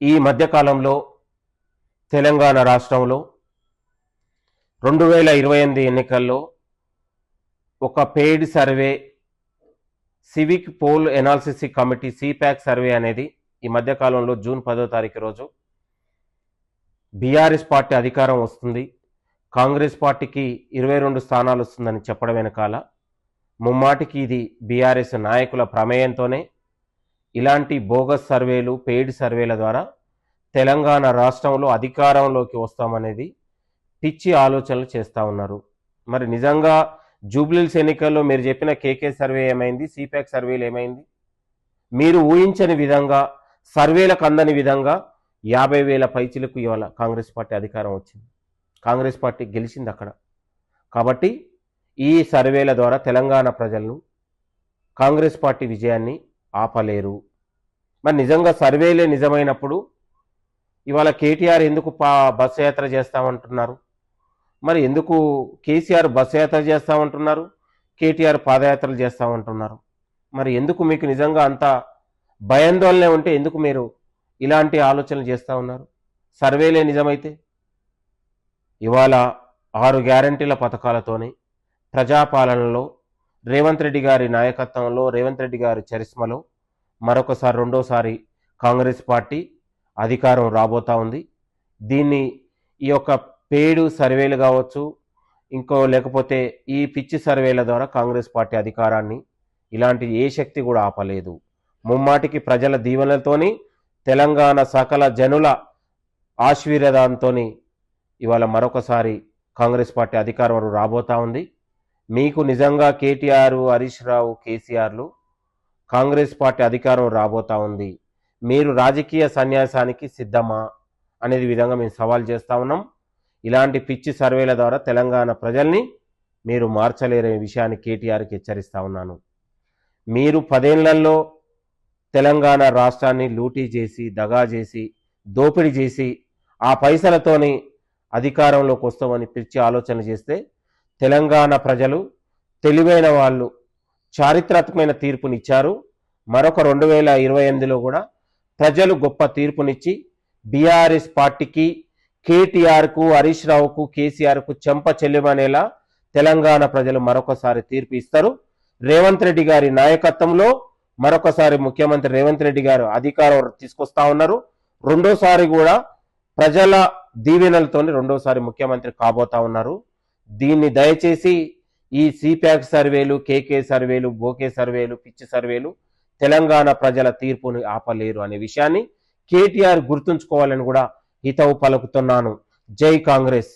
ఈ మధ్యకాలంలో తెలంగాణ రాష్ట్రంలో 2028 ఎన్నికల్లో ఒక paid survey civic poll analysis committee CPAC survey అనేది ఈ మధ్యకాలంలో జూన్ 10వ తారీఖు రోజు బీఆర్ఎస్ పార్టీ అధికారం వస్తుంది, కాంగ్రెస్ పార్టీకి 22 స్థానాలు వస్తుందని చెప్పడం వెనకాల ముమ్మాటికి ఇది బీఆర్ఎస్ నాయకుల ప్రమేయంతోనే ఇలాంటి బోగస్ సర్వేలు పెయిడ్ సర్వేల ద్వారా తెలంగాణ రాష్ట్రంలో అధికారంలోకి వస్తామనేది పిచ్చి ఆలోచనలు చేస్తూ ఉన్నారు. మరి నిజంగా జూబ్లీహిల్స్ ఎన్నికల్లో మీరు చెప్పిన కేకే సర్వే ఏమైంది, సిపాక్ సర్వేలు ఏమైంది? మీరు ఊహించని విధంగా సర్వేలకు అందని విధంగా 50,000 పైచిలకు ఇవాళ కాంగ్రెస్ పార్టీ అధికారం వచ్చింది, కాంగ్రెస్ పార్టీ గెలిచింది అక్కడ. కాబట్టి ఈ సర్వేల ద్వారా తెలంగాణ ప్రజలను కాంగ్రెస్ పార్టీ విజయాన్ని ఆపలేరు. మరి నిజంగా సర్వేలే నిజమైనప్పుడు ఇవాళ కేటీఆర్ ఎందుకు బస్సు యాత్ర చేస్తామంటున్నారు? మరి ఎందుకు కేసీఆర్ బస్సు యాత్ర చేస్తామంటున్నారు, కేటీఆర్ పాదయాత్రలు చేస్తామంటున్నారు? మరి ఎందుకు మీకు నిజంగా అంత భయాందోళన ఉంటే ఎందుకు మీరు ఇలాంటి ఆలోచనలు చేస్తూ ఉన్నారు? సర్వేలే నిజమైతే ఇవాళ 6 గ్యారంటీల పథకాలతోని ప్రజాపాలనలో రేవంత్ రెడ్డి గారి నాయకత్వంలో, రేవంత్ రెడ్డి గారి చరిస్మలో మరొకసారి రెండోసారి కాంగ్రెస్ పార్టీ అధికారం రాబోతా ఉంది. దీన్ని ఈ యొక్క పేడు సర్వేలు కావచ్చు, లేకపోతే ఈ పిచ్చి సర్వేల ద్వారా కాంగ్రెస్ పార్టీ అధికారాన్ని ఇలాంటి ఏ శక్తి కూడా ఆపలేదు. ముమ్మాటికి ప్రజల దీవెనలతోని, తెలంగాణ సకల జనుల ఆశీర్వాదంతో ఇవాళ మరొకసారి కాంగ్రెస్ పార్టీ అధికారం రాబోతా ఉంది. మీకు నిజంగా కేటీఆర్, హరీష్ రావు, కేసీఆర్లు కాంగ్రెస్ పార్టీ అధికారం రాబోతా ఉంది, మీరు రాజకీయ సన్యాసానికి సిద్ధమా అనేది విధంగా మేము సవాల్ చేస్తూ ఉన్నాం. ఇలాంటి పిచ్చి సర్వేల ద్వారా తెలంగాణ ప్రజల్ని మీరు మార్చలేరనే విషయాన్ని కేటీఆర్కి హెచ్చరిస్తూ ఉన్నాను. మీరు 10 ఏళ్లలో తెలంగాణ రాష్ట్రాన్ని లూటీ చేసి, దగా చేసి, దోపిడీ చేసి ఆ పైసలతోని అధికారంలోకి వస్తామని పిచ్చి ఆలోచన చేస్తే తెలంగాణ ప్రజలు తెలివైన వాళ్ళు చారిత్రాత్మకమైన తీర్పునిచ్చారు. మరొక 2028లో కూడా ప్రజలు గొప్ప తీర్పునిచ్చి బీఆర్ఎస్ పార్టీకి, కేటీఆర్కు, హరీష్ రావుకు, కేసీఆర్కు చెంప చెల్లిమనేలా తెలంగాణ ప్రజలు మరొకసారి తీర్పు ఇస్తారు. రేవంత్ రెడ్డి గారి నాయకత్వంలో మరొకసారి ముఖ్యమంత్రి రేవంత్ రెడ్డి గారు అధికారం తీసుకొస్తా ఉన్నారు. రెండోసారి కూడా ప్రజల దీవెనలతో రెండోసారి ముఖ్యమంత్రి కాబోతా ఉన్నారు. దీన్ని దయచేసి ఈ సిపాక్ సర్వేలు, కేకే సర్వేలు, బోకే సర్వేలు, పిచ్చి సర్వేలు తెలంగాణ ప్రజల తీర్పుని ఆపలేరు అనే విషయాన్ని కేటీఆర్ గుర్తుంచుకోవాలని కూడా హితవు పలుకుతున్నాను. జై కాంగ్రెస్.